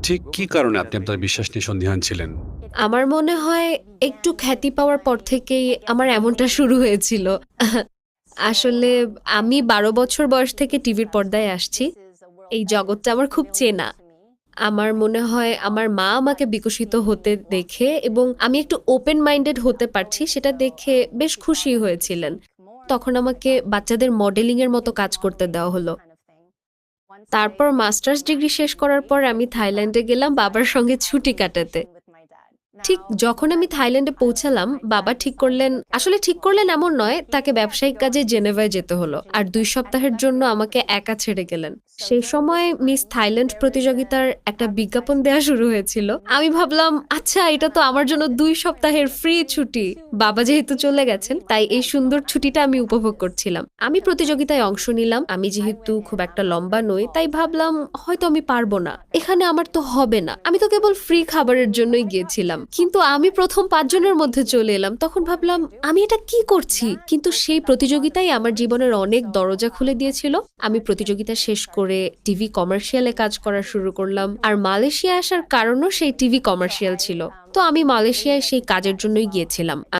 ঠিক কি কারণে আপনি আপনার বিশ্বাস নিয়ে সন্দিহান ছিলেন? আমার মনে হয় একটু খ্যাতি পাওয়ার পর থেকেই আমার এমনটা শুরু হয়েছিল। আসলে আমি ১২ বছর বয়স থেকে টিভির পর্দায় আসছি। এই জগৎটা আমার খুব চেনা। আমার মনে হয় আমার মা আমাকে বিকশিত হতে দেখে এবং আমি একটু ওপেন মাইন্ডেড হতে পারছি সেটা দেখে বেশ খুশি হয়েছিলেন। তখন আমাকে বাচ্চাদের মডেলিং এর মতো কাজ করতে দেওয়া হলো। তারপর মাস্টার্স ডিগ্রি শেষ করার পর আমি থাইল্যান্ডে গেলাম বাবার সঙ্গে ছুটি কাটাতে। ঠিক যখন আমি থাইল্যান্ডে পৌঁছালাম, বাবা ঠিক করলেন এমন নয়, তাকে ব্যবসায়িক কাজে জেনেভায় যেতে হলো। আর ২ সপ্তাহের জন্য আমাকে একা ছেড়ে গেলেন। সেই সময় মিস থাইল্যান্ড প্রতিযোগিতার একটা বিজ্ঞাপন দেয়া শুরু হয়েছিল। আমি ভাবলাম, আচ্ছা এটা তো আমার জন্য ২ সপ্তাহের ফ্রি ছুটি। বাবা যেহেতু চলে গেছেন, তাই এই সুন্দর ছুটিটা আমি উপভোগ করছিলাম। আমি প্রতিযোগিতায় অংশ নিলাম। আমি যেহেতু খুব একটা লম্বা নই, তাই ভাবলাম হয়তো আমি পারবো না। এখানে আমার তো হবে না। আমি তো কেবল ফ্রি খাবারের জন্যই গিয়েছিলাম। কিন্তু আমি প্রথম ৫ জনের মধ্যে চলে এলাম। তখন ভাবলাম আমি এটা কি করছি? কিন্তু সেই প্রতিযোগিতাই আমার জীবনের অনেক দরজা খুলে দিয়েছিল। আমি প্রতিযোগিতা শেষ করে টিভি কমার্শিয়ালে কাজ করা শুরু করলাম। আর মালয়েশিয়া আসার কারণও সেই টিভি কমার্শিয়াল ছিল। তো আমি মালয়েশিয়ায় সেই কাজের জন্যই গিয়েছিলাম।